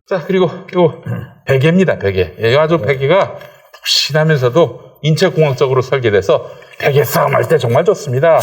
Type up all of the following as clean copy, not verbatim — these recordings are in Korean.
자, 그리고 요 베개입니다. 베개. 이 아주 베개가 푹신하면서도 인체공학적으로 설계돼서 베개 싸움할 때 정말 좋습니다.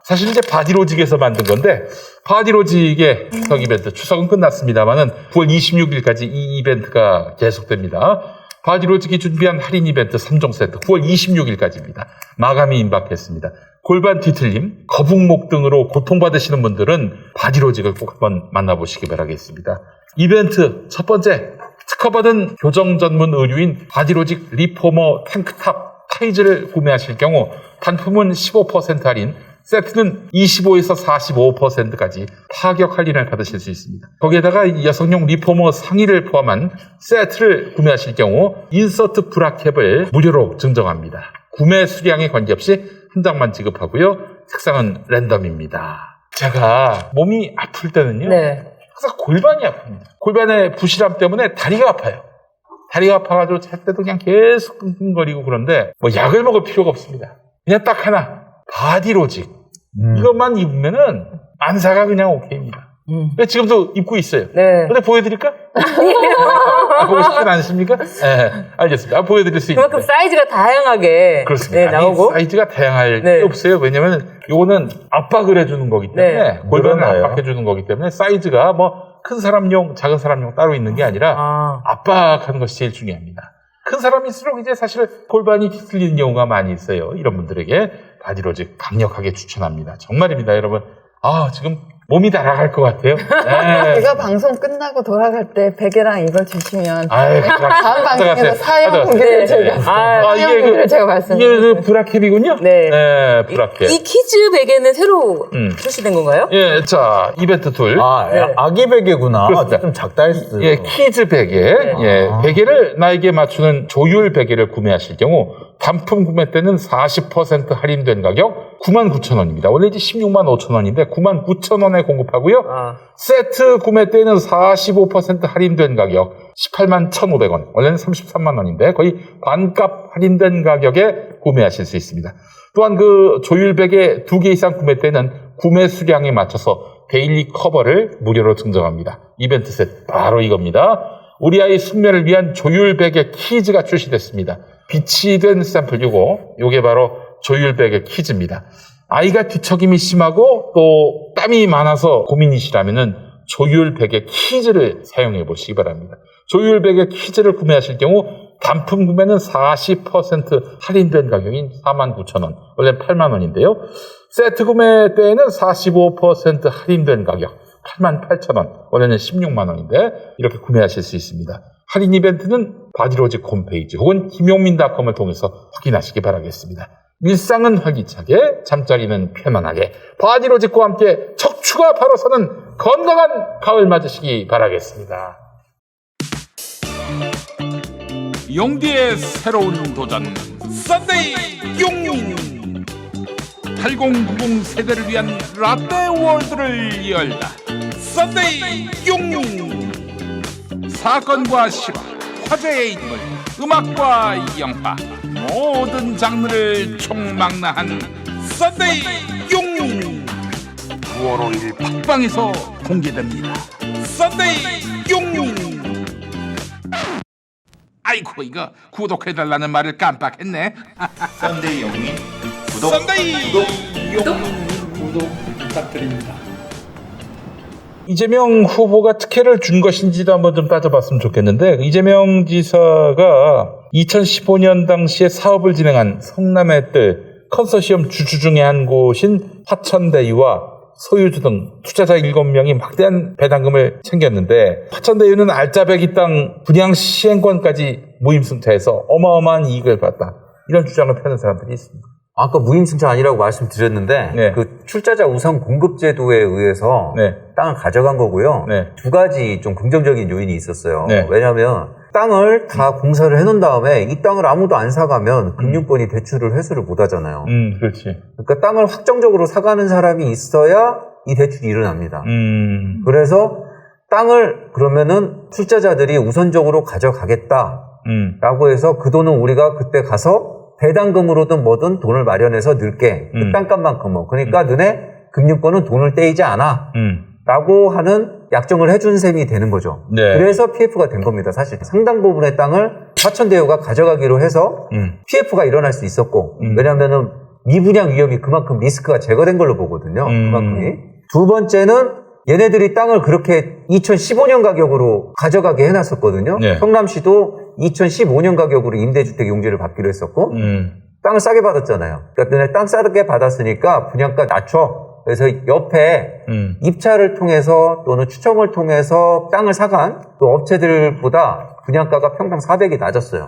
사실 이제 바디로직에서 만든 건데, 바디로직의 추석 이벤트, 추석은 끝났습니다만은 9월 26일까지 이 이벤트가 계속됩니다. 바디로직이 준비한 할인 이벤트 3종 세트 9월 26일까지입니다. 마감이 임박했습니다. 골반 뒤틀림, 거북목 등으로 고통받으시는 분들은 바디로직을 꼭 한번 만나보시기 바라겠습니다. 이벤트 첫 번째, 특허받은 교정 전문 의류인 바디로직 리포머 탱크탑 타이즈를 구매하실 경우 단품은 15% 할인, 세트는 25에서 45%까지 파격 할인을 받으실 수 있습니다. 거기에다가 여성용 리포머 상의를 포함한 세트를 구매하실 경우 인서트 브라캡을 무료로 증정합니다. 구매 수량에 관계없이 한 장만 지급하고요. 색상은 랜덤입니다. 제가 몸이 아플 때는요. 네. 항상 골반이 아픕니다. 골반의 부실함 때문에 다리가 아파요. 다리가 아파가지고 잘 때도 그냥 계속 끙끙거리고 그런데 뭐 약을 먹을 필요가 없습니다. 그냥 딱 하나, 바디로직. 이것만 입으면은 만사가 그냥 오케이입니다. 지금도 입고 있어요. 네. 근데 보여드릴까? 보고 싶진 않으십니까? 네, 알겠습니다. 보여드릴 수 있습니다. 그만큼 사이즈가 다양하게 그렇습니다. 네, 나오고 사이즈가 다양할 네. 게 없어요. 왜냐면 이거는 압박을 해주는 거기 때문에 네. 골반을 늘어나요. 압박해주는 거기 때문에 사이즈가 뭐 큰 사람용, 작은 사람용 따로 있는 게 아니라 압박하는 것이 제일 중요합니다. 큰 사람일수록 이제 사실 골반이 뒤틀리는 경우가 많이 있어요. 이런 분들에게 바디로직 강력하게 추천합니다. 정말입니다, 여러분. 지금 몸이 날아갈 것 같아요. 네. 제가 방송 끝나고 돌아갈 때 베개랑 이걸 주시면 아유, 다음 방송에서 사용 가져가세요. 후기를 네. 제가 사용 이게 후기를 제가 이게 말씀드릴게요. 그 브라캡이군요. 네. 네, 브라캡. 이 키즈 베개는 새로 출시된 건가요? 예, 자, 이벤트 둘. 네. 아기 베개구나. 그렇습니다. 좀 작다 했어요. 예, 키즈 베개. 예, 베개를 나에게 맞추는 조율 베개를 구매하실 경우 단품 구매 때는 40% 할인된 가격 99,000원입니다. 원래 이제 165,500원인데 99,000원에 공급하고요. 세트 구매 때는 45% 할인된 가격 181,500원. 원래는 33만원인데 거의 반값 할인된 가격에 구매하실 수 있습니다. 또한 그 조율 베개 2개 이상 구매 때는 구매 수량에 맞춰서 데일리 커버를 무료로 증정합니다. 이벤트 세트 바로 이겁니다. 우리 아이 숙면을 위한 조율 베개 키즈가 출시됐습니다. 비치된 샘플 요게 바로 조율 베개 키즈입니다. 아이가 뒤척임이 심하고 또 땀이 많아서 고민이시라면은 조율 베개 키즈를 사용해 보시기 바랍니다. 조율 베개 키즈를 구매하실 경우 단품 구매는 40% 할인된 가격인 49,000원. 원래 8만원인데요. 세트 구매 때에는 45% 할인된 가격 88,000원. 원래는 16만원인데 이렇게 구매하실 수 있습니다. 할인 이벤트는 바디로직 홈페이지 혹은 김용민닷컴을 통해서 확인하시기 바라겠습니다. 일상은 활기차게, 잠자리는 편안하게 바디로직과 함께 척추가 바로 서는 건강한 가을 맞으시기 바라겠습니다. 용디의 새로운 도전 썬데이 용인 8090 세대를 위한 라떼 월드를 열다. 썬데이 용인 사건과 실화, 화제의 인물, 음악과 영화 모든 장르를 총망라한 썬데이 용인 9월 5일 팟빵에서 공개됩니다. 썬데이 용인. 아이고 이거 구독해달라는 말을 깜빡했네. 썬데이 영민 구독 구독 부탁드립니다. 이재명 후보가 특혜를 준 것인지도 한번 좀 따져봤으면 좋겠는데 이재명 지사가 2015년 당시에 사업을 진행한 성남의 뜰 컨소시엄 주주 중에 한 곳인 화천대유와 소유주 등 투자자 7명이 막대한 배당금을 챙겼는데 화천대유는 알짜배기 땅 분양 시행권까지 무임승차해서 어마어마한 이익을 봤다. 이런 주장을 펴는 사람들이 있습니다. 아까 무임승차 아니라고 말씀드렸는데 네. 그 출자자 우선 공급 제도에 의해서 네. 땅을 가져간 거고요. 네. 두 가지 좀 긍정적인 요인이 있었어요. 네. 왜냐하면 땅을 다 공사를 해놓은 다음에 이 땅을 아무도 안 사가면 금융권이 대출을 회수를 못 하잖아요. 그렇지. 그러니까 땅을 확정적으로 사가는 사람이 있어야 이 대출이 일어납니다. 그래서 땅을 그러면은 출자자들이 우선적으로 가져가겠다라고 해서 그 돈은 우리가 그때 가서 배당금으로든 뭐든 돈을 마련해서 넣을게. 그 땅값만큼은. 그러니까 너네 금융권은 돈을 떼이지 않아. 라고 하는 약정을 해준 셈이 되는 거죠. 네. 그래서 PF가 된 겁니다. 사실 상당 부분의 땅을 화천대유가 가져가기로 해서 PF가 일어날 수 있었고 왜냐하면은 미분양 위험이 그만큼 리스크가 제거된 걸로 보거든요. 그만큼이. 두 번째는 얘네들이 땅을 그렇게 2015년 가격으로 가져가게 해놨었거든요. 네. 성남시도 2015년 가격으로 임대주택 용지를 받기로 했었고 땅을 싸게 받았잖아요. 그러니까 너네 땅 싸게 받았으니까 분양가 낮춰. 그래서 옆에 입찰을 통해서 또는 추첨을 통해서 땅을 사간 그 업체들보다 분양가가 평당 400이 낮았어요.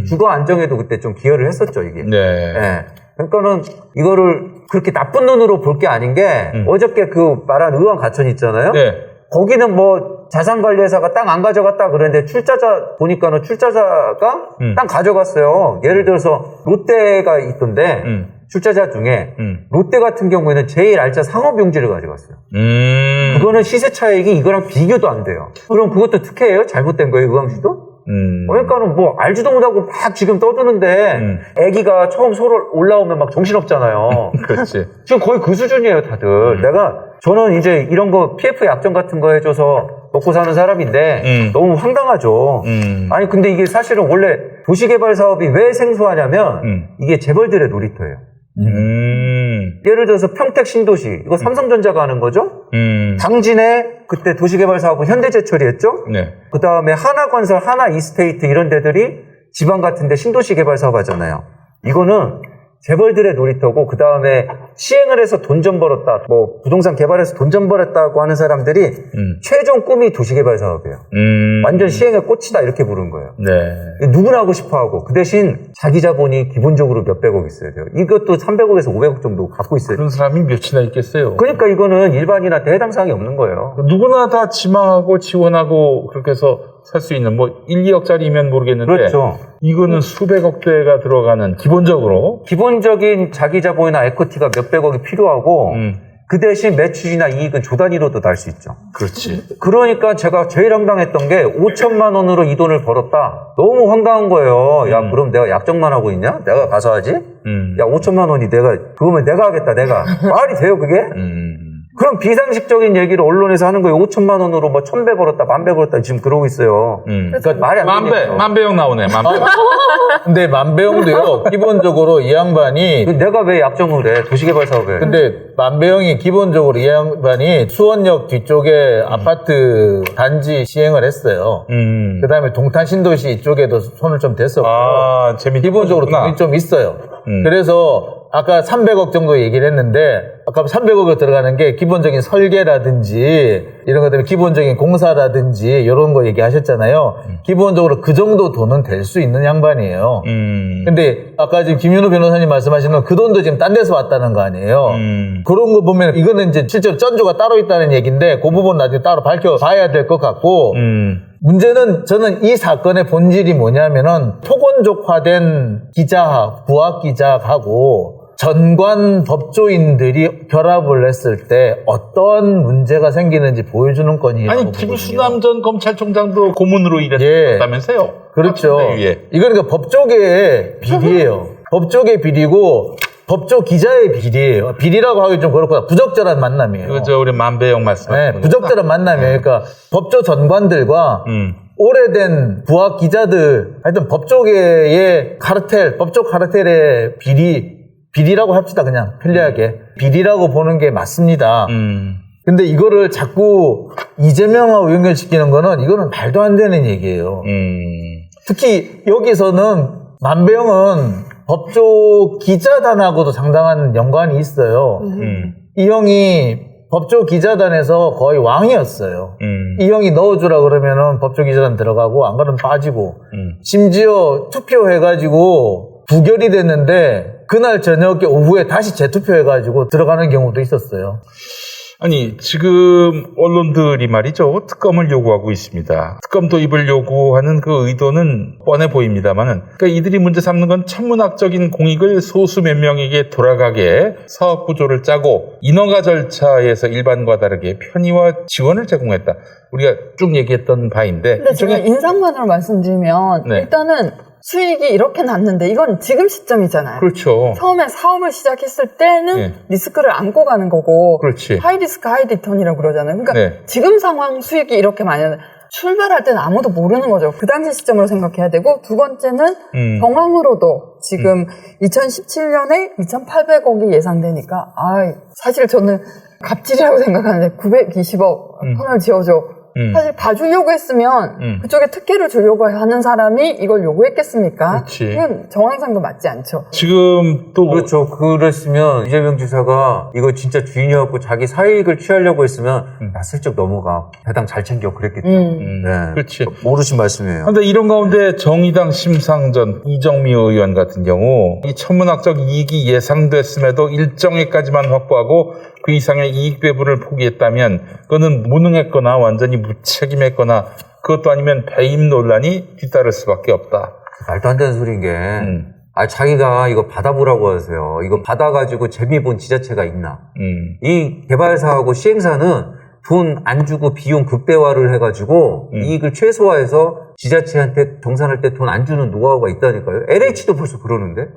주거 안정에도 그때 좀 기여를 했었죠, 이게. 네. 네. 그러니까는 이거를 그렇게 나쁜 눈으로 볼 게 아닌 게 어저께 그 말한 의왕 가천 있잖아요. 네. 거기는 뭐 자산관리회사가 땅 안 가져갔다 그랬는데 출자자 보니까는 출자자가 땅 가져갔어요. 예를 들어서 롯데가 있던데 출자자 중에 롯데 같은 경우에는 제일 알짜 상업용지를 가져갔어요. 그거는 시세 차익이 이거랑 비교도 안 돼요. 그럼 그것도 특혜예요? 잘못된 거예요, 의왕시도? 그러니까는 뭐 알지도 못하고 막 지금 떠드는데 애기가 처음 서로 올라오면 막 정신없잖아요. 그렇지. 지금 거의 그 수준이에요, 다들. 저는 이제 이런 거 PF 약정 같은 거 해줘서 먹고 사는 사람인데 너무 황당하죠. 아니 근데 이게 사실은 원래 도시개발 사업이 왜 생소하냐면 이게 재벌들의 놀이터예요. 예를 들어서 평택 신도시 이거 삼성전자가 하는 거죠. 당진에 그때 도시개발 사업은 현대제철이 했죠. 네. 그 다음에 하나건설, 하나이스테이트 이런 데들이 지방 같은데 신도시 개발 사업 하잖아요. 이거는 재벌들의 놀이터고 그 다음에 시행을 해서 돈 좀 벌었다, 뭐 부동산 개발해서 돈 좀 벌었다고 하는 사람들이 최종 꿈이 도시개발 사업이에요. 완전 시행의 꽃이다 이렇게 부르는 거예요. 네. 누구나 하고 싶어하고 그 대신 자기 자본이 기본적으로 몇백억 있어야 돼요. 이것도 300억에서 500억 정도 갖고 있어야 돼요. 그런 사람이 몇이나 있겠어요. 그러니까 이거는 일반인한테 해당 사항이 없는 거예요. 누구나 다 지망하고 지원하고 그렇게 해서 살 수 있는 뭐 1, 2억짜리면 모르겠는데 그렇죠. 이거는 수백억대가 들어가는 기본적인 자기 자본이나 에코티가 몇백억이 필요하고 그 대신 매출이나 이익은 조 단위로도 날 수 있죠. 그렇지. 그러니까 제가 제일 황당했던 게 5천만 원으로 이 돈을 벌었다. 너무 황당한 거예요. 야 그럼 내가 약정만 하고 있냐? 내가 가서 하지? 야 5천만 원이 그거면 내가 하겠다. 내가. 말이 돼요 그게? 그럼 비상식적인 얘기를 언론에서 하는 거예요. 5천만 원으로 뭐 1,100 벌었다, 1,000배 벌었다 지금 그러고 있어요. 그러니까 말이 안 되죠. 만배영 나오네. 만배영. 근데 만배영도요. 기본적으로 이 양반이 내가 왜 약정을 해? 도시개발 사업에. 근데 만배영이 기본적으로 이 양반이 수원역 뒤쪽에 아파트 단지 시행을 했어요. 그다음에 동탄 신도시 쪽에도 손을 좀 댔었고. 아, 기본적으로 돈이 좀 있어요. 그래서 아까 300억 정도 얘기를 했는데 아까 300억을 들어가는 게 기본적인 설계라든지 이런 것 때문에 기본적인 공사라든지 이런 거 얘기하셨잖아요. 기본적으로 그 정도 돈은 될 수 있는 양반이에요. 근데 아까 지금 김윤호 변호사님 말씀하시는 그 돈도 지금 딴 데서 왔다는 거 아니에요. 그런 거 보면 이거는 이제 실제로 전조가 따로 있다는 얘기인데 그 부분 나중에 따로 밝혀봐야 될 것 같고 문제는 저는 이 사건의 본질이 뭐냐면은 토건족화된 기자학, 부학 기자하고 전관 법조인들이 결합을 했을 때 어떤 문제가 생기는지 보여주는 건이에요. 아니 김수남 전 검찰총장도 고문으로 일했다면서요? 그렇죠. 이거 그러니까 법조계의 비리예요. 법조계 비리고 법조 기자의 비리예요. 비리라고 하기 좀 그렇고 부적절한 만남이에요. 그죠, 우리 만배영 말씀하신 네, 부적절한 만남이에요. 그러니까 법조 전관들과 오래된 부학 기자들, 하여튼 법조계의 카르텔, 법조 카르텔의 비리라고 합시다, 그냥 편리하게. 비리라고 보는 게 맞습니다. 근데 이거를 자꾸 이재명하고 연결시키는 거는 이거는 말도 안 되는 얘기예요. 특히 여기서는 만배영은 법조 기자단하고도 상당한 연관이 있어요. 이 형이 법조 기자단에서 거의 왕이었어요. 이 형이 넣어주라 그러면은 법조 기자단 들어가고 안 그러면 빠지고 심지어 투표해가지고 부결이 됐는데 그날 저녁에 오후에 다시 재투표해가지고 들어가는 경우도 있었어요. 아니 지금 언론들이 말이죠 특검을 요구하고 있습니다. 특검 도입을 요구하는 그 의도는 뻔해 보입니다만은 그러니까 이들이 문제 삼는 건 천문학적인 공익을 소수 몇 명에게 돌아가게 사업 구조를 짜고 인허가 절차에서 일반과 다르게 편의와 지원을 제공했다. 우리가 쭉 얘기했던 바인데 근데 제가 인상만으로 말씀드리면 네. 일단은 수익이 이렇게 났는데 이건 지금 시점이잖아요. 그렇죠. 처음에 사업을 시작했을 때는 네. 리스크를 안고 가는 거고 그렇지. 하이 리스크 하이 리턴이라고 그러잖아요. 그러니까 네. 지금 상황 수익이 이렇게 많이 나는 출발할 때는 아무도 모르는 거죠. 그 당시 시점으로 생각해야 되고 두 번째는 경황으로도 지금 2017년에 2,800억이 예상되니까 사실 저는 갑질이라고 생각하는데 920억 편을 지어줘. 사실 봐주려고 했으면 그쪽에 특혜를 주려고 하는 사람이 이걸 요구했겠습니까? 그렇지. 이건 정황상도 맞지 않죠. 지금 또 그렇죠. 그랬으면 이재명 지사가 이거 진짜 주인이었고 자기 사익을 취하려고 했으면 야, 슬쩍 넘어가. 배당 잘 챙겨 그랬겠죠. 네. 그렇지. 모르신 말씀이에요. 그런데 이런 가운데 정의당 심상전 이정미 의원 같은 경우 이 천문학적 이익이 예상됐음에도 일정액까지만 확보하고 그 이상의 이익 배분을 포기했다면 그거는 무능했거나 완전히 무책임했거나 그것도 아니면 배임 논란이 뒤따를 수밖에 없다. 말도 안 되는 소리인 게 자기가 이거 받아보라고 하세요. 이거 받아가지고 재미 본 지자체가 있나. 이 개발사하고 시행사는 돈 안 주고 비용 극대화를 해가지고 이익을 최소화해서 지자체한테 정산할 때 돈 안 주는 노하우가 있다니까요. LH도 벌써 그러는데.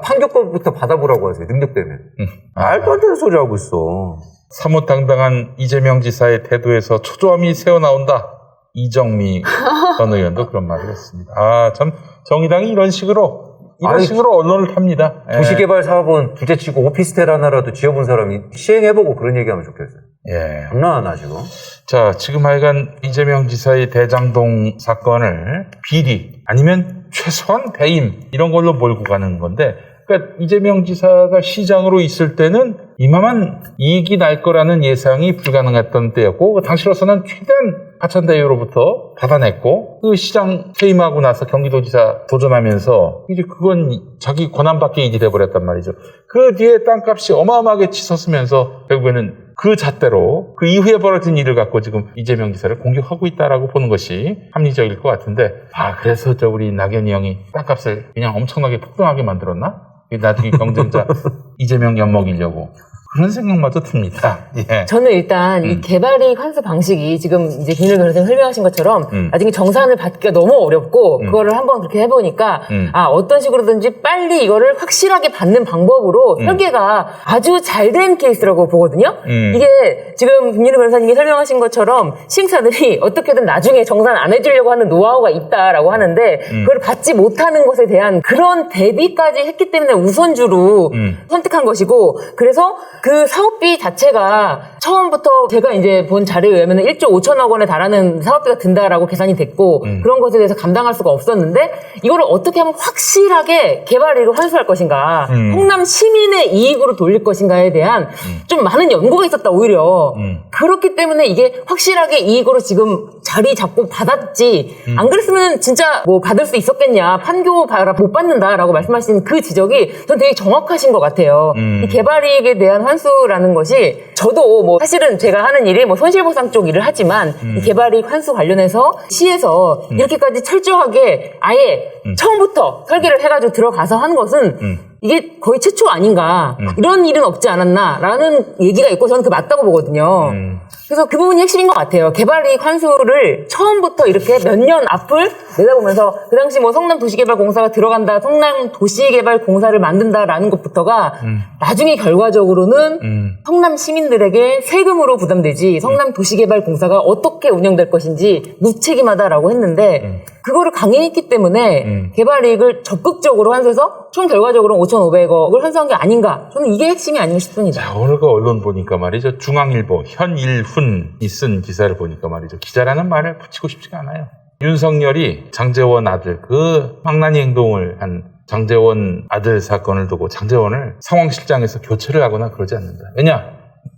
판교권부터 받아보라고 하세요. 능력 때문에. 말도 안 되는 소리 하고 있어. 사뭇당당한 이재명 지사의 태도에서 초조함이 새어나온다. 이정미 전 의원도 그런 말을 했습니다. 참 정의당이 이런 식으로 언론을 탑니다. 도시개발 사업은 부재치고 오피스텔 하나라도 지어본 사람이 시행해보고 그런 얘기하면 좋겠어요. 예. 장난하나 지금. 자, 지금 하여간 이재명 지사의 대장동 사건을 비리 아니면 최소한 배임 이런 걸로 몰고 가는 건데, 그러니까 이재명 지사가 시장으로 있을 때는 이만한 이익이 날 거라는 예상이 불가능했던 때였고, 당시로서는 최대한 하천대유로부터 받아냈고, 그 시장 퇴임하고 나서 경기도지사 도전하면서 이제 그건 자기 권한 밖의 일이 돼버렸단 말이죠. 그 뒤에 땅값이 어마어마하게 치솟으면서 결국에는 그 잣대로 그 이후에 벌어진 일을 갖고 지금 이재명 지사를 공격하고 있다라고 보는 것이 합리적일 것 같은데, 그래서 우리 낙연이 형이 땅값을 그냥 엄청나게 폭등하게 만들었나? 나중에 경쟁자 이재명 엿먹이려고. 그런 생각마저 듭니다. 예. 저는 일단 이 개발이익 환수 방식이 지금 이제 김일근 변호사님 설명하신 것처럼 나중에 정산을 받기가 너무 어렵고 그거를 한번 그렇게 해보니까 어떤 식으로든지 빨리 이거를 확실하게 받는 방법으로 설계가 아주 잘 된 케이스라고 보거든요. 이게 지금 김일근 변호사님이 설명하신 것처럼 시행사들이 어떻게든 나중에 정산 안 해주려고 하는 노하우가 있다라고 하는데 그걸 받지 못하는 것에 대한 그런 대비까지 했기 때문에 우선주로 선택한 것이고, 그래서 그 사업비 자체가 처음부터 제가 이제 본 자료에 의하면 1조 5천억 원에 달하는 사업비가 든다라고 계산이 됐고, 그런 것에 대해서 감당할 수가 없었는데 이거를 어떻게 하면 확실하게 개발이익을 환수할 것인가, 성남 시민의 이익으로 돌릴 것인가에 대한 좀 많은 연구가 있었다 오히려. 그렇기 때문에 이게 확실하게 이익으로 지금 자리 잡고 받았지, 안 그랬으면 진짜 뭐 받을 수 있었겠냐, 판교 봐라 못 받는다라고 말씀하시는 그 지적이 전 되게 정확하신 것 같아요. 이 개발이익에 대한 환수라는 것이, 저도 뭐 사실은 제가 하는 일이 뭐 손실보상 쪽 일을 하지만 이 개발이익 환수 관련해서 시에서 이렇게까지 철저하게 아예 처음부터 설계를 해가지고 들어가서 하는 것은 이게 거의 최초 아닌가, 이런 일은 없지 않았나라는 얘기가 있고 저는 그게 맞다고 보거든요. 그래서 그 부분이 핵심인 것 같아요. 개발이익 환수를 처음부터 이렇게 몇 년 앞을 내다보면서 그 당시 뭐 성남도시개발공사가 들어간다, 성남도시개발공사를 만든다라는 것부터가 나중에 결과적으로는 성남 시민들에게 세금으로 부담되지 성남도시개발공사가 어떻게 운영될 것인지 무책임하다라고 했는데 그거를 강행했기 때문에 개발이익을 적극적으로 환수해서 총 결과적으로 5,500억을 환수한 게 아닌가, 저는 이게 핵심이 아닌가 싶습니다. 자, 오늘 그 언론 보니까 말이죠. 중앙일보 현일훈이 쓴 기사를 보니까 말이죠. 기자라는 말을 붙이고 싶지가 않아요. 윤석열이 장제원 아들, 그 망나니 행동을 한 장제원 아들 사건을 두고 장제원을 상황실장에서 교체를 하거나 그러지 않는다. 왜냐?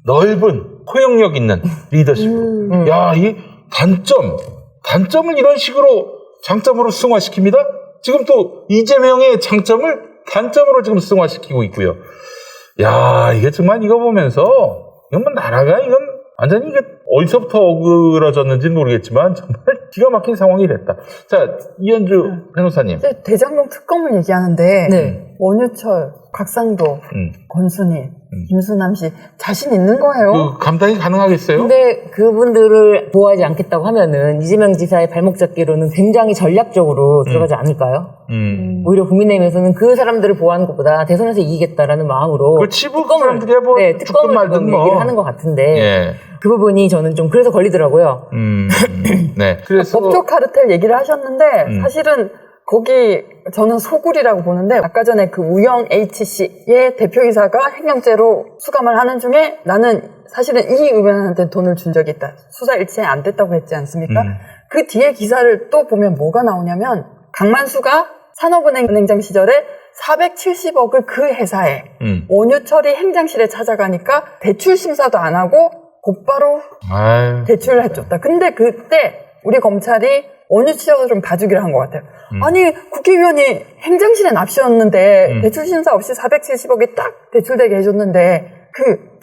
넓은 포용력 있는 리더십으로. 야, 이 단점을 이런 식으로 장점으로 승화시킵니다. 지금 또 이재명의 장점을 단점으로 지금 승화시키고 있고요. 야, 이게 정말 이거 보면서 이건 뭐 나라가 이건 완전히 이게 어디서부터 어그러졌는지는 모르겠지만 정말 기가 막힌 상황이 됐다. 자, 이현주 변호사님. 대장동 특검을 얘기하는데 네. 원유철, 곽상도, 권순일, 김수남 씨 자신 있는 거예요? 그 감당이 가능하겠어요? 근데 그분들을 보호하지 않겠다고 하면은 이재명 지사의 발목 잡기로는 굉장히 전략적으로 들어가지 않을까요? 오히려 국민의힘에서는 그 사람들을 보호하는 것보다 대선에서 이기겠다라는 마음으로 그렇지, 뭐, 그 사람들이야 뭐, 네, 특검을 말든 지금 뭐. 얘기를 하는 것 같은데 예. 그 부분이 저는 좀 그래서 걸리더라고요. 네. 그래서. 법조 카르텔 얘기를 하셨는데 사실은 거기 저는 소굴이라고 보는데 아까 전에 그 우영 HC의 대표이사가 횡령죄로 수감을 하는 중에 나는 사실은 이 의원한테 돈을 준 적이 있다. 수사 일체에 안 됐다고 했지 않습니까? 그 뒤에 기사를 또 보면 뭐가 나오냐면 강만수가 산업은행 은행장 시절에 470억을 그 회사에 원유철이 행장실에 찾아가니까 대출 심사도 안 하고 곧바로 아유. 대출을 해줬다. 근데 그때 우리 검찰이 원유치적으로 좀 봐주기를 한 것 같아요. 아니 국회의원이 행정실에 납치였는데 대출 심사 없이 470억이 딱 대출되게 해줬는데 그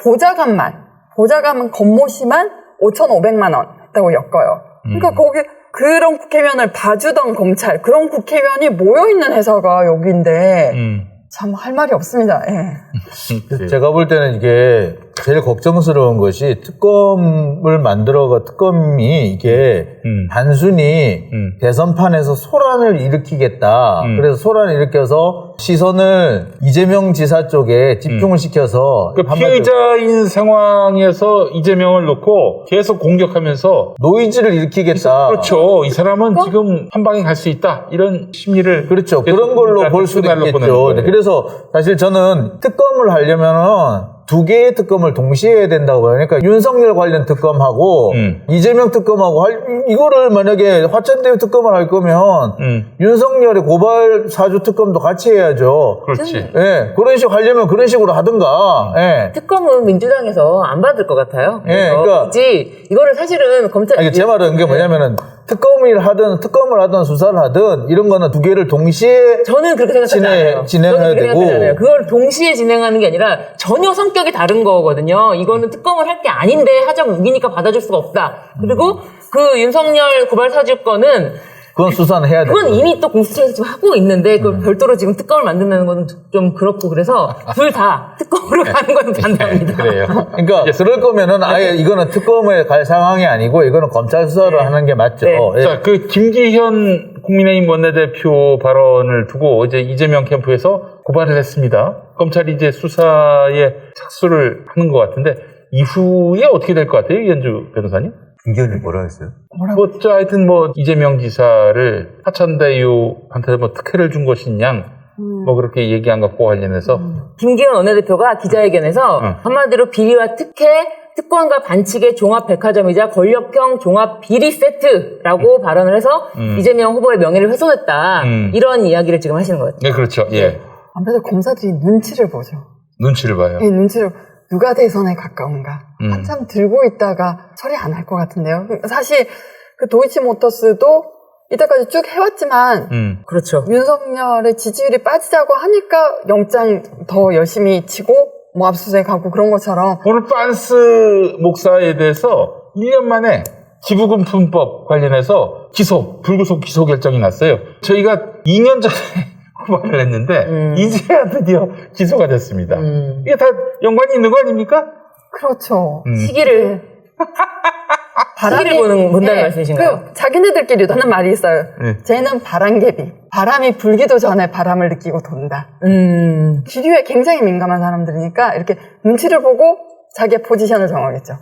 보좌관은 권모 씨만 5,500만 원 했다고 엮어요. 그러니까 거기 그런 국회의원을 봐주던 검찰, 그런 국회의원이 모여있는 회사가 여기인데 참 할 말이 없습니다. 예. 제가 볼 때는 이게 제일 걱정스러운 것이 특검을 특검이 이게 단순히 대선판에서 소란을 일으키겠다. 그래서 소란을 일으켜서 시선을 이재명 지사 쪽에 집중을 시켜서 그 피의자인 상황에서 이재명을 놓고 계속 공격하면서 노이즈를 일으키겠다. 그렇죠. 이 사람은 지금 한 방에 갈 수 있다. 이런 심리를. 그렇죠. 그런 걸로 볼 수도 있겠죠. 네, 그래서 사실 저는 특검을 하려면은 2개의 특검을 동시에 해야 된다고 봐요. 그러니까 윤석열 관련 특검하고 이재명 특검하고 이거를 만약에 화천대유 특검을 할 거면 윤석열의 고발 사주 특검도 같이 해야죠. 그렇지. 예, 그런 식으로 하려면 그런 식으로 하든가. 예. 특검은 민주당에서 안 받을 것 같아요. 예, 그러니까 굳이 이거를 사실은 검찰 아니, 제 말은 이게 뭐냐면은 특검을 하든 수사를 하든 이런 거는 2개를 동시에 저는 그렇게 생각하지 않아요. 진행해야 저는 그렇게 되고. 생각하지 않아요. 그걸 동시에 진행하는 게 아니라 전혀 성격이 다른 거거든요. 이거는 특검을 할 게 아닌데 하자고 우기니까 받아줄 수가 없다. 그리고 그 윤석열 고발 사주권은 그건 수사는 해야 돼. 그건 이미 또 공수처에서 지금 하고 있는데 그걸 별도로 지금 특검을 만든다는 건 좀 그렇고 그래서 둘 다 특검으로 가는 건 반대합니다. 그래요. 그러니까 그럴 거면은 아예 이거는 특검에 갈 상황이 아니고 이거는 검찰 수사로 하는 게 맞죠. 네. 예. 자, 그 김기현 국민의힘 원내대표 발언을 두고 어제 이재명 캠프에서 고발을 했습니다. 검찰이 이제 수사에 착수를 하는 것 같은데 이후에 어떻게 될 것 같아요, 이현주 변호사님? 김기현이 뭐라 했어요? 하여튼 이재명 지사를 화천대유한테 특혜를 준 것이냐, 그렇게 얘기한 것과 관련해서. 김기현 원내대표가 기자회견에서 한마디로 비리와 특혜, 특권과 반칙의 종합 백화점이자 권력형 종합 비리 세트라고 발언을 해서 이재명 후보의 명예를 훼손했다. 이런 이야기를 지금 하시는 거예요. 네, 그렇죠. 예. 아무래도 검사들이 눈치를 보죠. 눈치를 봐요. 이 눈치를 누가 대선에 가까운가 한참 들고 있다가 처리 안 할 것 같은데요. 사실 그 도이치모터스도 이때까지 쭉 해왔지만 그렇죠. 윤석열의 지지율이 빠지자고 하니까 영장 더 열심히 치고 압수수색하고 그런 것처럼 오늘 빤스 목사에 대해서 1년 만에 기부금품법 관련해서 불구속 기소 결정이 났어요. 저희가 2년 전에 고발을 했는데 이제야 드디어 기소가 됐습니다. 이게 다 연관이 있는 거 아닙니까? 그렇죠. 시기를 본다는 말씀이신가요? 자기네들끼리도 하는 말이 있어요. 쟤는 바람개비. 바람이 불기도 전에 바람을 느끼고 돈다. 기류에 굉장히 민감한 사람들이니까 이렇게 눈치를 보고 자기의 포지션을 정하겠죠.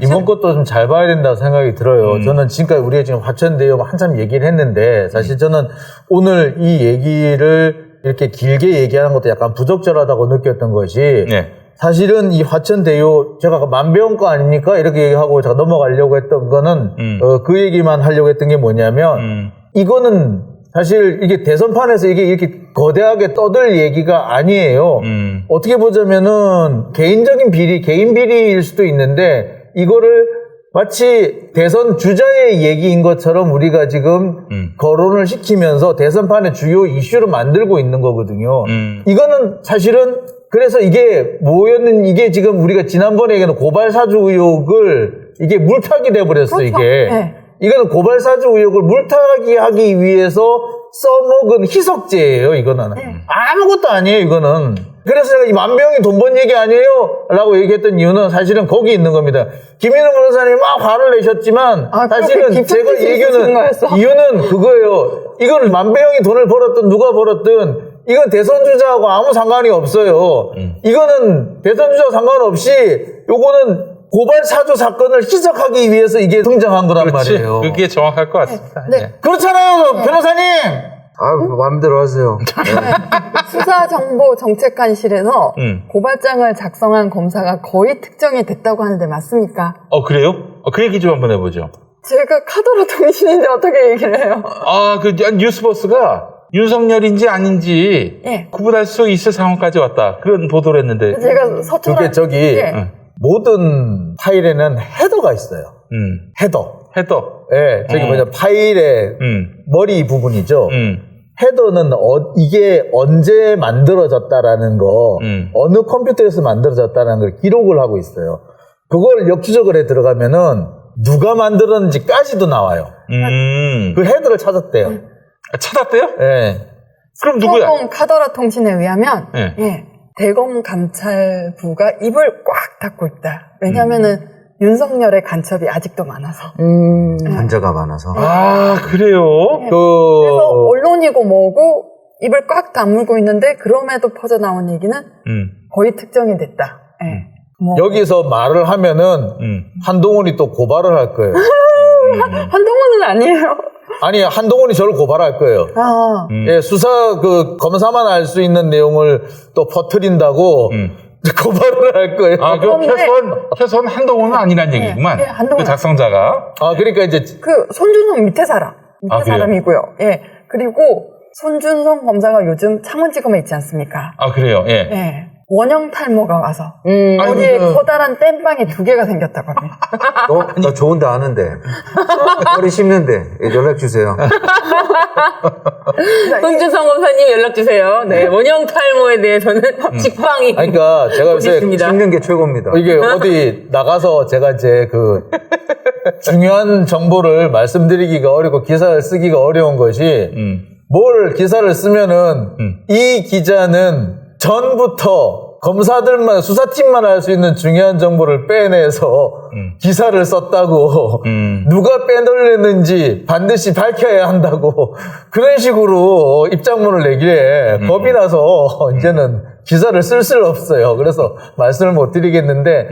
이번 것도 좀 잘 봐야 된다고 생각이 들어요. 저는 지금까지 우리가 지금 화천대유 한참 얘기를 했는데 사실 저는 오늘 이 얘기를 이렇게 길게 얘기하는 것도 약간 부적절하다고 느꼈던 것이 네. 사실은 이 화천대유 제가 만병거 아닙니까? 이렇게 얘기하고 제가 넘어가려고 했던 거는 그 얘기만 하려고 했던 게 뭐냐면 이거는 사실 이게 대선판에서 이게 이렇게 거대하게 떠들 얘기가 아니에요. 어떻게 보자면은 개인적인 비리, 개인 비리일 수도 있는데 이거를 마치 대선 주자의 얘기인 것처럼 우리가 지금 거론을 시키면서 대선판의 주요 이슈를 만들고 있는 거거든요. 이거는 사실은 그래서 이게 이게 지금 우리가 지난번에 얘기한 고발사주 의혹을 이게 물타기 돼버렸어, 그렇죠. 이게. 네. 이거는 고발사주 의혹을 물타기 하기 위해서 써먹은 희석죄예요, 이거는. 아무것도 아니에요, 이거는. 그래서 제가 이 만병이 돈 번 얘기 아니에요? 라고 얘기했던 이유는 사실은 거기 있는 겁니다. 김인호 변호사님이 막 화를 내셨지만 사실은 제가 얘기하는 이유는 그거예요. 이거는 만병이 돈을 벌었든 누가 벌었든 이건 대선 주자하고 아무 상관이 없어요. 이거는 대선 주자와 상관없이 요거는 고발 사주 사건을 희석하기 위해서 이게 등장한 거란 말이에요. 그게 정확할 것 같습니다. 네. 그렇잖아요, 변호사님! 마음대로 하세요. 수사정보정책관실에서 고발장을 작성한 검사가 거의 특정이 됐다고 하는데 맞습니까? 그래요? 그 얘기 좀 한번 해보죠. 제가 카더라 통신인데 어떻게 얘기를 해요? 그 뉴스버스가 윤석열인지 아닌지 구분할 수 있을 상황까지 왔다. 그런 보도를 했는데. 제가 서초라. 그게 저기 모든 파일에는 헤더가 있어요. 헤더. 예, 저기 파일의 머리 부분이죠. 헤더는 이게 언제 만들어졌다라는 거, 어느 컴퓨터에서 만들어졌다는 걸 기록을 하고 있어요. 그걸 역추적을 해 들어가면은 누가 만들었는지까지도 나와요. 그 헤더를 찾았대요. 찾았대요? 예. 그럼 누구야? 카더라 통신에 의하면 대검 감찰부가 입을 꽉 닫고 있다. 왜냐하면은 윤석열의 간첩이 아직도 많아서. 관자가 많아서. 그래요? 그래서 언론이고 뭐고 입을 꽉 다물고 있는데 그럼에도 퍼져나온 얘기는 거의 특정이 됐다. 여기서 말을 하면은 한동훈이 또 고발을 할 거예요. 한동훈은 아니에요. 아니, 한동훈이 저를 고발할 거예요. 예, 수사 검사만 알 수 있는 내용을 또 퍼뜨린다고 고발을 할 거예요. 그럼 최소한 한동훈은 아니란 얘기구만. 한동훈. 그 작성자가. 그러니까 이제 손준성 밑에 사람이고요. 예. 그리고 손준성 검사가 요즘 창원지검에 있지 않습니까? 그래요. 예. 예. 원형 탈모가 와서 거기에 커다란 땜빵이 2개가 생겼다고 합니다. 너 좋은데 아는데 머리 씹는데 연락 주세요. 손준성 검사님 연락 주세요. 네, 원형 탈모에 대해서는 직방이. 그러니까 제가 요새 씹는 게 최고입니다. 이게 어디 나가서 제가 이제 중요한 정보를 말씀드리기가 어렵고 기사를 쓰기가 어려운 것이 뭘 기사를 쓰면은 이 기자는 전부터 검사들만 수사팀만 알 수 있는 중요한 정보를 빼내서 기사를 썼다고 누가 빼돌렸는지 반드시 밝혀야 한다고 그런 식으로 입장문을 내기에 겁이 나서 이제는 기사를 쓸 수 없어요. 그래서 말씀을 못 드리겠는데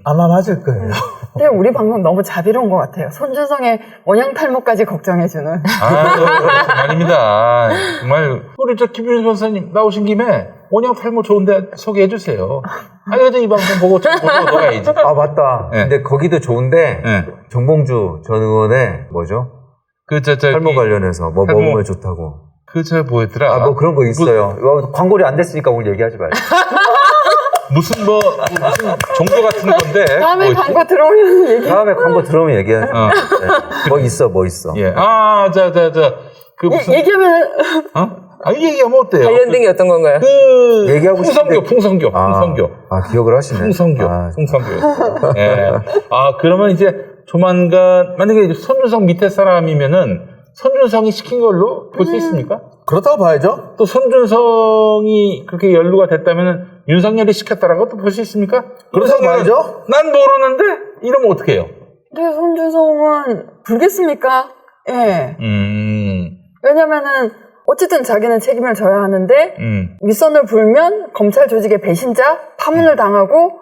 아마 맞을 거예요. 근데 우리 방송 너무 자비로운 것 같아요. 손준성의 원형 탈모까지 걱정해주는. 아닙니다. 정말 우리 김윤수 변호사님 나오신 김에 원형 탈모 좋은데 소개해 주세요. 그래도 이 방송 보고 넣어야지. 맞다. 근데 거기도 좋은데 정봉주 전 의원의 뭐죠? 탈모 관련해서 뭐 탈모. 먹으면 좋다고. 뭐였더라? 뭐 그런 거 있어요. 광고리 안 됐으니까 오늘 얘기하지 말고. 무슨 종교 같은 건데. 다음에 광고 들어오면 얘기. 다음에 광고 들어오면 얘기해. 뭐 있어. 예. 무슨. 얘기하면. 얘기하면 어때요? 관련된 게 어떤 건가요? 얘기하고 풍성교. 기억을 하시네. 풍성교. 예. 그러면 이제 조만간, 만약에 손준성 밑에 사람이면은 손준성이 시킨 걸로 볼 수 있습니까? 그렇다고 봐야죠. 또 손준성이 그렇게 연루가 됐다면은 윤석열이 시켰다라고 또 볼 수 있습니까? 그렇다고 봐야죠. 난 모르는데 이러면 어떡해요? 근데 손준성은 불겠습니까? 예. 왜냐면은 어쨌든 자기는 책임을 져야 하는데 윗선을 불면 검찰 조직의 배신자, 파문을 당하고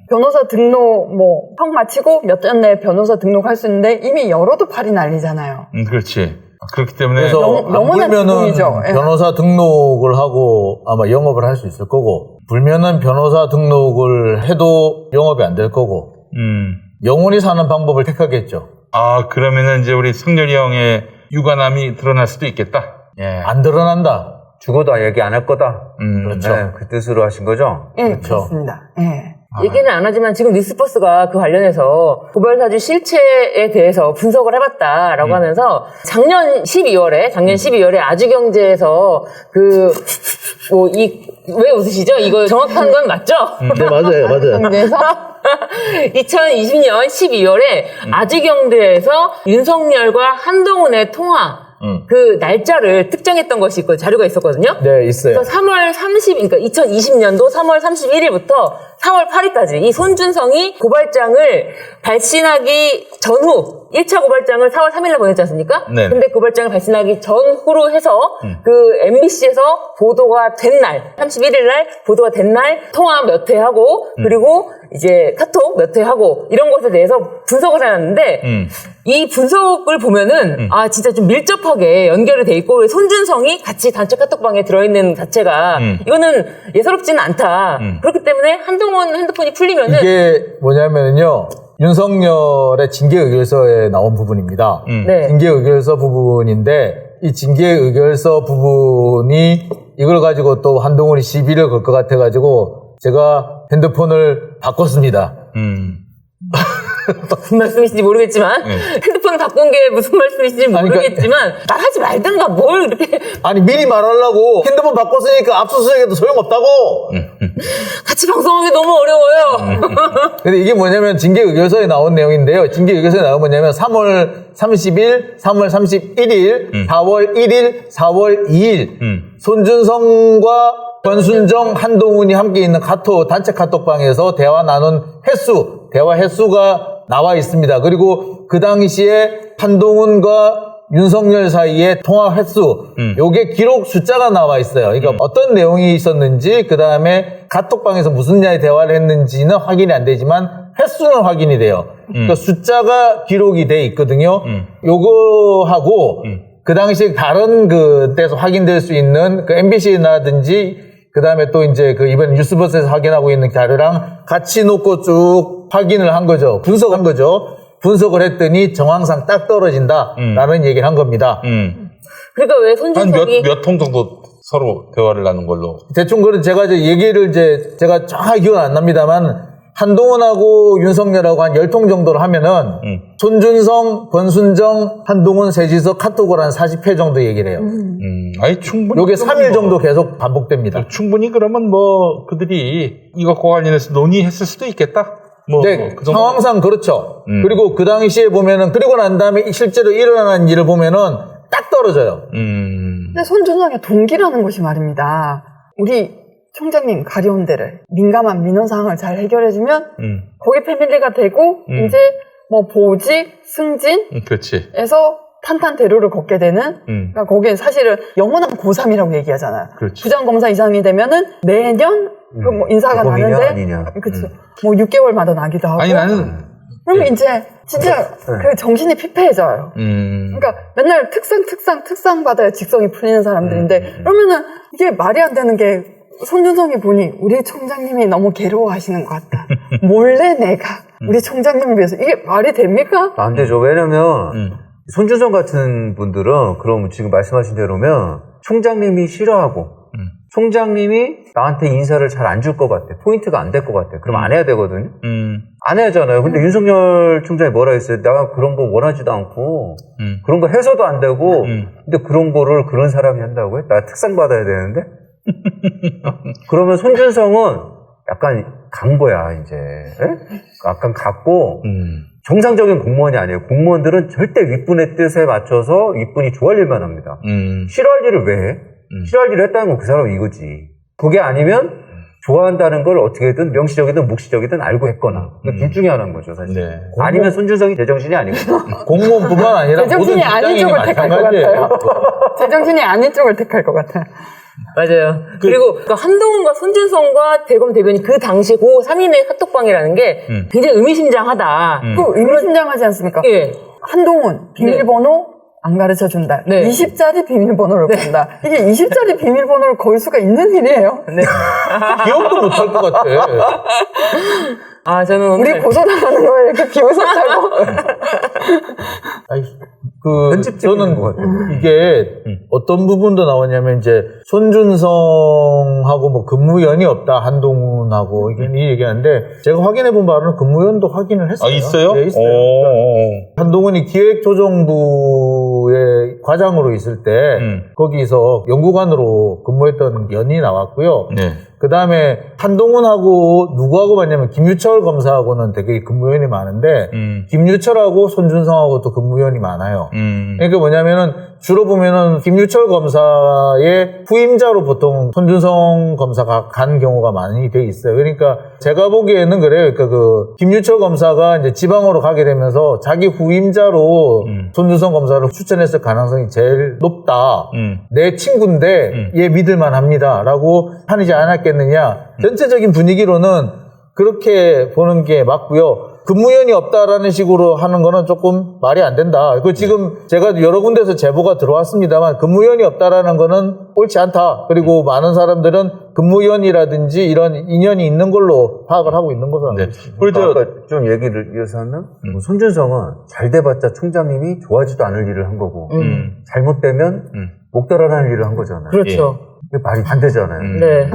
변호사 등록 형 마치고 몇 년 내에 변호사 등록할 수 있는데 이미 열어도 팔이 난리잖아요. 그렇지. 그렇기 때문에 그래서 영원한 불면은 죽음이죠. 변호사 등록을 하고 아마 영업을 할 수 있을 거고 불면은 변호사 등록을 해도 영업이 안 될 거고 영원히 사는 방법을 택하겠죠. 그러면은 이제 우리 성렬이 형의 유관함이 드러날 수도 있겠다. 예. 안 드러난다. 죽어도 얘기 안 할 거다. 그렇죠. 네, 그 뜻으로 하신 거죠? 예, 그렇죠. 그렇습니다. 예. 얘기는 안 하지만 지금 뉴스버스가 그 관련해서 고발사주 실체에 대해서 분석을 해봤다라고 하면서 작년 12월에 아주경제에서 왜 웃으시죠? 이거 정확한 건 맞죠? 네, 맞아요. 그래서 2020년 12월에 아주경제에서 윤석열과 한동훈의 통화 그 날짜를 특정했던 것이 있고 자료가 있었거든요. 네, 있어요. 그래서 3월 30, 그러니까 2020년도 3월 31일부터 4월 8일까지 이 손준성이 고발장을 발신하기 전후 1차 고발장을 4월 3일에 보냈지 않습니까? 네. 근데 고발장을 발신하기 전후로 해서 그 MBC에서 보도가 된 날, 31일 날 보도가 된 날 통화 몇 회 하고 그리고 이제 카톡 몇 회 하고 이런 것에 대해서 분석을 해놨는데 이 분석을 보면은 아 진짜 좀 밀접하게 연결이 돼 있고 손준성이 같이 단체 카톡방에 들어있는 자체가 이거는 예사롭지는 않다. 그렇기 때문에 한동훈 핸드폰이 풀리면은 이게 뭐냐면요. 윤석열의 징계 의결서에 나온 부분입니다. 네. 징계 의결서 부분인데 이 징계 의결서 부분이 이걸 가지고 또 한동훈이 시비를 걸 것 같아가지고 제가 핸드폰을 바꿨습니다. 무슨 말씀이신지 모르겠지만 핸드폰을 바꾼 게 무슨 말씀이신지 모르겠지만 말하지 말든가 뭘 이렇게 아니 미리 말하려고 핸드폰 바꿨으니까 압수수색해도 소용없다고. 같이 방송하기 너무 어려워요. 근데 이게 뭐냐면 징계 의결서에 나온 내용인데요. 징계 의결서에 나온 뭐냐면 3월 30일, 3월 31일, 4월 1일, 4월 2일 손준성과 권순정, 한동훈이 함께 있는 단체 카톡방에서 대화 나눈 대화 횟수가 나와 있습니다. 그리고 그 당시에 한동훈과 윤석열 사이의 통화 횟수, 요게 기록 숫자가 나와 있어요. 그러니까 어떤 내용이 있었는지, 그 다음에 카톡방에서 무슨 냐의 대화를 했는지는 확인이 안 되지만 횟수는 확인이 돼요. 그러니까 숫자가 기록이 돼 있거든요. 요거하고 그 당시 다른 그 때서 확인될 수 있는 그 MBC라든지 그 다음에 또 이제 그 이번 뉴스버스에서 확인하고 있는 자료랑 같이 놓고 쭉 확인을 한 거죠. 분석한 거죠. 분석을 했더니 정황상 딱 떨어진다라는 얘기를 한 겁니다. 그러니까 왜 한 손준성이 몇 통 정도 서로 대화를 나눈 걸로. 대충 그런 제가 이제 얘기를 제가 정확히 기억은 안 납니다만 한동훈하고 윤석열하고 한 10통 정도를 하면은 손준성, 권순정, 한동훈 셋이서 카톡을 한 40회 정도 얘기를 해요. 아니 충분히. 요게 3일 정도 계속 반복됩니다. 충분히 그러면 뭐 그들이 이것과 관련해서 논의했을 수도 있겠다. 네, 그 정도. 상황상 그렇죠. 그리고 그 당시에 보면은 그리고 난 다음에 실제로 일어난 일을 보면은 딱 떨어져요. 근데 손준성의 동기라는 것이 말입니다. 우리 총장님 가려운 데를 민감한 민원 사항을 잘 해결해주면 거기 패밀리가 되고 이제 뭐 보직, 승진 그렇지. 에서 탄탄대로를 걷게 되는 그러니까 거기엔 사실은 영원한 고3이라고 얘기하잖아요. 그렇지. 부장검사 이상이 되면은 매년 뭐 인사가 고범이냐, 나는데 아니냐. 그쵸. 뭐 6개월마다 나기도 하고 아니 나는 그러면 이제 진짜 그 정신이 피폐해져요. 그러니까 맨날 특상 받아야 직성이 풀리는 사람들인데 그러면은 이게 말이 안 되는 게 손준성이 보니 우리 총장님이 너무 괴로워하시는 것 같다. 몰래 내가 우리 총장님을 위해서 이게 말이 됩니까? 안 되죠. 왜냐면 손준성 같은 분들은 그럼 지금 말씀하신 대로면 총장님이 싫어하고 총장님이 나한테 인사를 잘 안 줄 것 같아. 포인트가 안 될 것 같아. 그럼 안 해야 되거든요. 안 해야잖아요. 근데 윤석열 총장이 뭐라 했어요? 내가 그런 거 원하지도 않고 그런 거 해서도 안 되고 근데 그런 거를 그런 사람이 한다고요? 나 특상 받아야 되는데? 그러면 손준성은 약간 간 거야 이제. 에? 약간 갔고 정상적인 공무원이 아니에요. 공무원들은 절대 윗분의 뜻에 맞춰서 윗분이 좋아할 일만 합니다. 싫어할 일을 왜 해? 싫어할 일을 했다는 건 그 사람은 이거지. 그게 아니면 좋아한다는 걸 어떻게든 명시적이든 묵시적이든 알고 했거나 둘 중에 하나인 거죠 사실. 네. 아니면 손준성이 제정신이 아니고 공무원뿐만 아니라 제정신이 모든 아닌 직장인이 쪽을 택할 것 마찬가지예요. 같아요. 제정신이 아닌 쪽을 택할 것 같아요. 맞아요. 그리고 그러니까 한동훈과 손준성과 대검 대변인 그 당시 고 3인의 카톡방이라는 게 굉장히 의미심장하다. 그 의미심장하지 않습니까? 예. 한동훈 비밀번호 안 가르쳐 준다. 네. 20짜리 비밀번호를 건다. 이게 20짜리 비밀번호를 걸 수가 있는 일이에요. 네. 기억도 못할 것 같아. 아, 저는 오늘 우리 고소당하는 거에 이렇게 비웃었다고. 아니, 편집적인 것 저는 같아요. 이게 어떤 부분도 나오냐면 이제 손준성하고 뭐 근무연이 없다 한동훈하고 이 얘기하는데 제가 확인해 본 바로는 근무연도 확인을 했어요. 아 있어요? 네, 있어요. 한동훈이 기획조정부의 과장으로 있을 때 거기서 연구관으로 근무했던 연이 나왔고요. 네. 그 다음에 한동훈하고 누구하고 봤냐면 김유철 검사하고는 되게 근무연이 많은데 김유철하고 손준성하고 또 근무연이 많아요. 그러니까 뭐냐면은 주로 보면은 김유철 검사의 후임자로 보통 손준성 검사가 간 경우가 많이 돼 있어요. 그러니까 제가 보기에는 그래요. 그러니까 그 김유철 검사가 이제 지방으로 가게 되면서 자기 후임자로 손준성 검사를 추천했을 가능성이 제일 높다. 내 친구인데 얘 믿을만 합니다라고 하지 않았겠느냐. 전체적인 분위기로는 그렇게 보는 게 맞고요. 근무연이 없다라는 식으로 하는 거는 조금 말이 안 된다. 그 지금 제가 여러 군데서 제보가 들어왔습니다만 근무연이 없다라는 거는 옳지 않다. 그리고 많은 사람들은 근무연이라든지 이런 인연이 있는 걸로 파악을 하고 있는 것으로 알고 있습니다. 그리고 아까 좀 얘기를 이어서 하면 손준성은 잘 돼봤자 총장님이 좋아하지도 않을 일을 한 거고 잘못되면 목달아라는 일을 한 거잖아요. 그렇죠. 이게 말이 안 되잖아요. 네.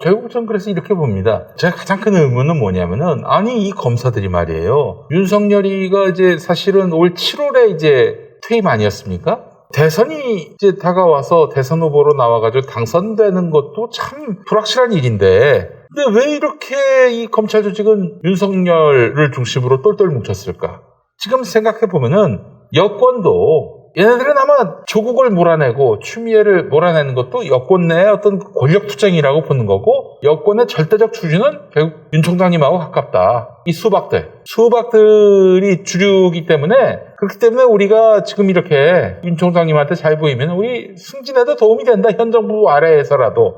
결국 전 그래서 이렇게 봅니다. 제가 가장 큰 의문은 뭐냐면은, 아니, 이 검사들이 말이에요. 윤석열이가 이제 사실은 올 7월에 이제 퇴임 아니었습니까? 대선이 이제 다가와서 대선 후보로 나와가지고 당선되는 것도 참 불확실한 일인데, 근데 왜 이렇게 이 검찰 조직은 윤석열을 중심으로 똘똘 뭉쳤을까? 지금 생각해보면은, 여권도 얘네들은 아마 조국을 몰아내고 추미애를 몰아내는 것도 여권 내의 어떤 권력 투쟁이라고 보는 거고, 여권의 절대적 주주는 결국 윤 총장님하고 가깝다. 이 수박들이 주류이기 때문에, 그렇기 때문에 우리가 지금 이렇게 윤 총장님한테 잘 보이면 우리 승진에도 도움이 된다. 현 정부 아래에서라도.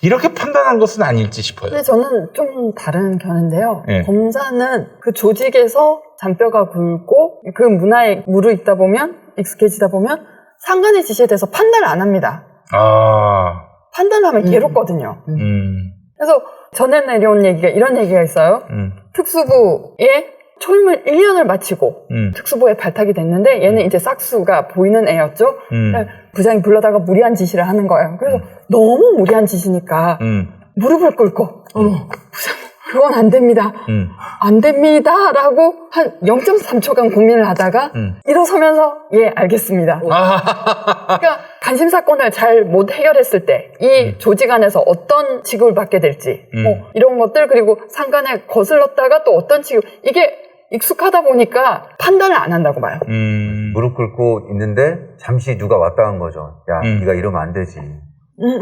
이렇게 판단한 것은 아닐지 싶어요. 근데 저는 좀 다른 견해인데요. 네. 검사는 그 조직에서 잔뼈가 굵고 그 문화에 무르익다 보면, 익숙해지다 보면 상관의 지시에 대해서 판단을 안 합니다. 판단을 하면 괴롭거든요. 그래서 전에 내려온 얘기가 이런 얘기가 있어요. 특수부에 초임을 1년을 마치고 특수부에 발탁이 됐는데 얘는 이제 싹수가 보이는 애였죠. 부장이 불러다가 무리한 지시를 하는 거예요. 그래서 너무 무리한 지시니까 무릎을 꿇고 부장 그건 안 됩니다. 안 됩니다. 라고 한 0.3초간 고민을 하다가 일어서면서 예, 알겠습니다. 그러니까 간심 사건을 잘 못 해결했을 때 이 조직 안에서 어떤 취급을 받게 될지 이런 것들, 그리고 상관에 거슬렀다가 또 어떤 취급, 이게 익숙하다 보니까 판단을 안 한다고 봐요. 무릎 꿇고 있는데 잠시 누가 왔다 간 거죠. 야, 네가 이러면 안 되지.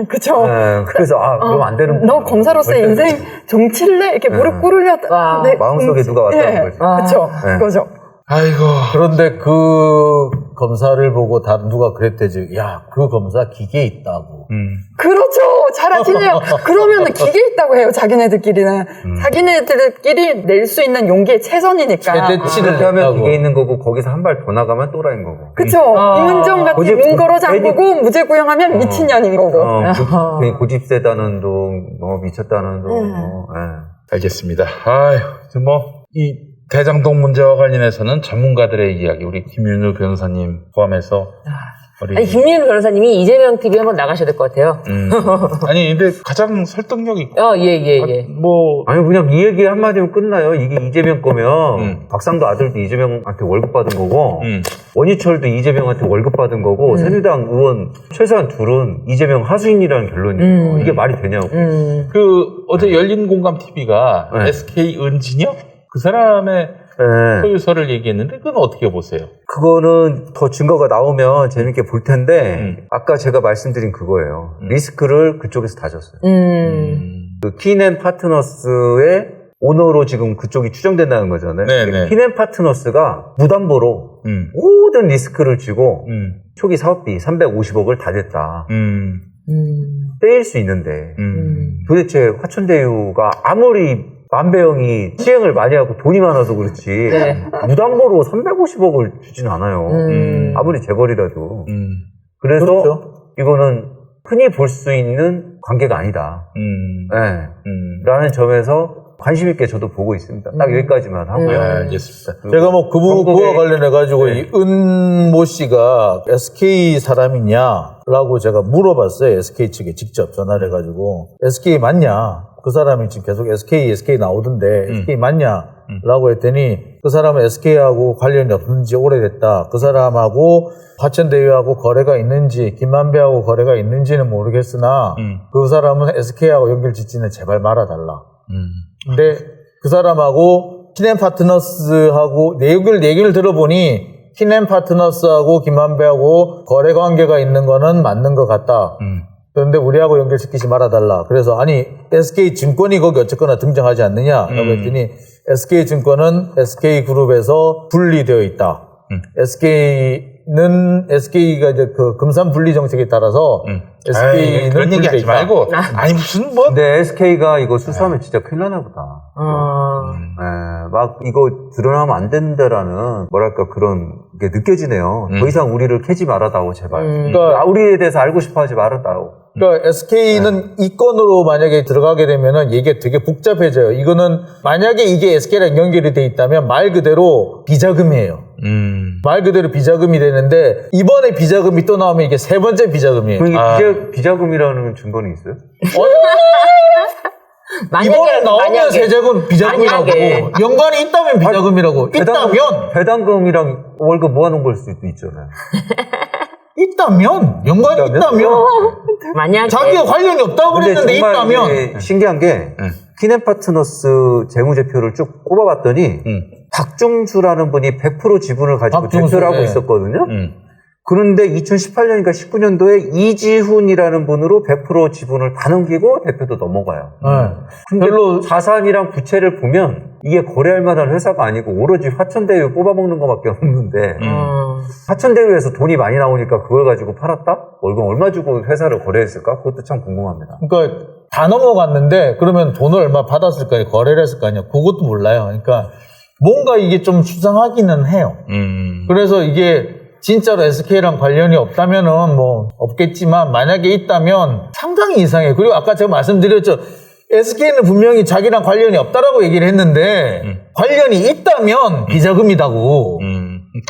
그쵸. 네, 그래서 그럼 안 되는 너 검사로서의 인생 좀 칠래? 이렇게 무릎 꿇으려. 네, 마음속에 누가 왔다는 거지. 그쵸. 그거죠. 아이고. 그런데 그 검사를 보고 다른 누가 그랬대지. 야, 그 검사 기계 있다고. 그렇죠. 잘 아시네요. 그러면 기계 있다고 해요. 자기네들끼리는. 자기네들끼리 낼 수 있는 용기의 최선이니까. 최대치를 그렇게 하면 냈다고. 기계 있는 거고 거기서 한 발 더 나가면 또라이인 거고. 그쵸. 이문정 같은 문거로 잠그고 무죄 구형하면 미친년인 거고. 괜히 고집세다는 둥, 미쳤다는 둥. 알겠습니다. 아유, 이 대장동 문제와 관련해서는 전문가들의 이야기, 우리 김윤우 변호사님 포함해서 아니, 김민우 변호사님이 이재명 TV 한번 나가셔야 될 것 같아요. 아니, 근데 가장 설득력 있고. 예. 아니, 그냥 이 얘기 한마디면 끝나요. 이게 이재명 거면, 박상도 아들도 이재명한테 월급 받은 거고, 원희철도 이재명한테 월급 받은 거고, 새누리당 의원 최소한 둘은 이재명 하수인이라는 결론이에요. 이게 말이 되냐고. 어제 열린공감TV가 SK 은진혁? 그 사람의 소유서를 얘기했는데, 그건 어떻게 보세요? 그거는 더 증거가 나오면 재밌게 볼 텐데, 아까 제가 말씀드린 그거예요. 리스크를 그쪽에서 다졌어요. 그 키넨 파트너스의 오너로 지금 그쪽이 추정된다는 거잖아요. 네네. 키넨 파트너스가 무담보로 모든 리스크를 쥐고 초기 사업비 350억을 다 냈다. 떼일 수 있는데 도대체 화천대유가 아무리 만배영이 시행을 많이 하고 돈이 많아서 그렇지 무담보로 350억을 주진 않아요. 아무리 재벌이라도. 그래서 그렇죠. 이거는 흔히 볼 수 있는 관계가 아니다. 라는 점에서 관심 있게 저도 보고 있습니다. 딱 여기까지만 하고요. 알겠습니다. 제가 그와 관련해가지고 이 은모 씨가 SK 사람이냐라고 제가 물어봤어요. SK 측에 직접 전화를 해가지고. SK 맞냐? 그 사람이 지금 계속 SK 나오던데, SK 맞냐? 라고 했더니, 그 사람은 SK하고 관련이 없는지 오래됐다. 그 사람하고 화천대유하고 거래가 있는지, 김만배하고 거래가 있는지는 모르겠으나, 그 사람은 SK하고 연결 짓지는 제발 말아달라. 근데 그 사람하고 키넨 파트너스하고 얘기를 들어보니 키넨파트너스하고 김한배하고 거래 관계가 있는 거는 맞는 것 같다. 그런데 우리하고 연결시키지 말아달라. 그래서 아니 SK증권이 거기 어쨌거나 등장하지 않느냐 라고 했더니 SK증권은 SK그룹에서 분리되어 있다. SK가 이제 그 금산 분리 정책에 따라서 SK는 그런 얘기 하지 말고. 아니, 무슨 뭐. 근데 SK가 이거 수사하면 진짜 큰일 나나 보다. 막 이거 드러나면 안 된다라는 뭐랄까 그런 게 느껴지네요. 더 이상 우리를 캐지 말아다오 제발. 그러니까 우리에 대해서 알고 싶어하지 말아다오. 그러니까 SK는 이 건으로 만약에 들어가게 되면은 이게 되게 복잡해져요. 이거는 만약에 이게 SK랑 연결이 돼 있다면 말 그대로 비자금이에요. 말 그대로 비자금이 되는데 이번에 비자금이 또 나오면 이게 세 번째 비자금이에요. 비자금이라는 증거는 있어요? 이번에 나오면 세자금 비자금이라고 연관이 있다면 비자금이라고 있다면 배당금이랑 월급 모아놓은 걸 수도 있잖아요. 있다면 연관이 있다면 만약에 자기가 관련이 없다고 그랬는데 있다면 이게 신기한 게 키넨파트너스 재무제표를 쭉 꼽아봤더니 박중수라는 분이 100% 지분을 가지고 대표를 하고 있었거든요. 그런데 2018년인가 19년도에 이지훈이라는 분으로 100% 지분을 다 넘기고 대표도 넘어가요. 근데 별로 자산이랑 부채를 보면 이게 거래할 만한 회사가 아니고 오로지 화천대유 뽑아먹는 것밖에 없는데 화천대유에서 돈이 많이 나오니까 그걸 가지고 팔았다? 월급 얼마 주고 회사를 거래했을까? 그것도 참 궁금합니다. 그러니까 다 넘어갔는데 그러면 돈을 얼마 받았을 거 아니에요? 거래를 했을 거 아니에요? 그것도 몰라요. 그러니까 뭔가 이게 좀 수상하기는 해요. 그래서 이게 진짜로 SK랑 관련이 없다면은 뭐 없겠지만 만약에 있다면 상당히 이상해요. 그리고 아까 제가 말씀드렸죠. SK는 분명히 자기랑 관련이 없다라고 얘기를 했는데 관련이 있다면 비자금이다고.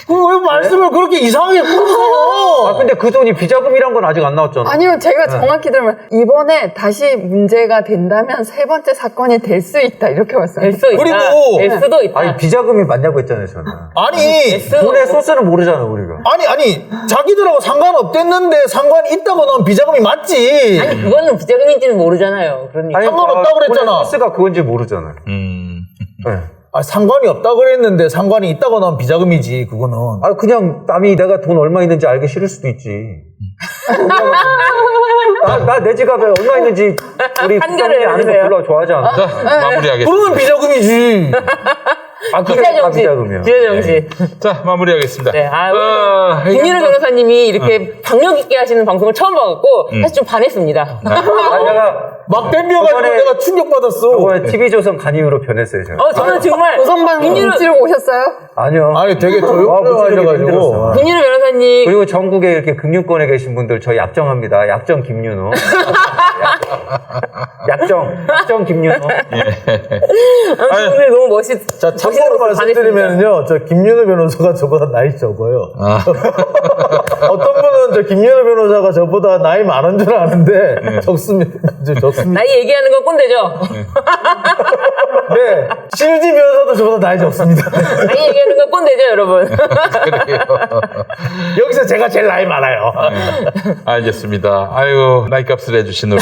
왜 말씀을 그렇게 이상하게 풀어요? 근데 그 돈이 비자금이란 건 아직 안 나왔잖아. 아니요, 제가 정확히 들으면 이번에 다시 문제가 된다면 세 번째 사건이 될 수 있다 이렇게 봤어요. 될 수 있다. 그리고 될 수도 있다. 아니 비자금이 맞냐고 했잖아요 저는. 아니 돈의 소스는 모르잖아 우리가. 아니 자기들하고 상관없댔는데 상관이 있다고 나오면 비자금이 맞지. 아니 그거는 비자금인지는 모르잖아요. 그러니까 아니, 상관없다고 그랬잖아. 돈의 소스가 그건지 모르잖아요. 네. 상관이 없다고 그랬는데 상관이 있다고 나오면 비자금이지 그거는. 그냥 남이 내가 돈 얼마 있는지 알기 싫을 수도 있지. 나 내 지갑에 얼마 있는지 우리 한결을 아는 거 해주세요. 별로 좋아하지 않아. 자, 마무리하겠습니다. 그러면 비자금이지. 비자금이야. 비자정신. 자, 마무리하겠습니다. 네, 이게 김윤호 변호사님이 이렇게 박력 있게 하시는 방송을 처음 봐갖고 사실 좀 반했습니다. 내가 막 댐벼가지고 저번에- 내가 충격받았어. 이번에 TV조선 간이유로 변했어요 제가. 저는 정말 조선방송 치르고 오셨어요? 아니요. 아니 되게 와, 조용하셔가지고. 힘들었어. 김윤호 변호사님 그리고 전국에 이렇게 금융권에 계신 분들 저 약정합니다. 약정 김윤호. 약정 김윤호. 오늘 너무 멋있. 자, 참고로 말씀드리면요, 저 김윤호 변호사가 저보다 나이 적어요. 어떤 분은 저 김윤호 변호사가 저보다 나이 많은 줄 아는데 적습니다. 적습니다. 나이 얘기하는 건 꼰대죠. 네, 실지 변호사도 저보다 나이 적습니다. 나이 얘기하는 건 꼰대죠, 여러분. 여기서 제가 제일 나이 많아요. 알겠습니다. 아유, 나이값을 해주신 우리.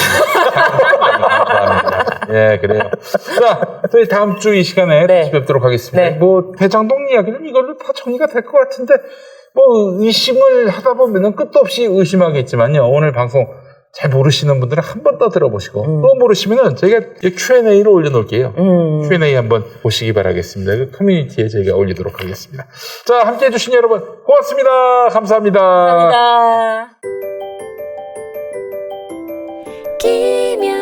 감사합니다. 예, 그래요. 자, 저희 다음 주 이 시간에 네. 다시 뵙도록 하겠습니다. 네. 뭐, 대장동 이야기는 이걸로 다 정리가 될 것 같은데, 뭐, 의심을 하다 보면은 끝도 없이 의심하겠지만요. 오늘 방송 잘 모르시는 분들은 한 번 더 들어보시고, 또 모르시면은 저희가 Q&A로 올려놓을게요. Q&A 한번 보시기 바라겠습니다. 그 커뮤니티에 저희가 올리도록 하겠습니다. 자, 함께 해주신 여러분, 고맙습니다. 감사합니다. 감사합니다. 김현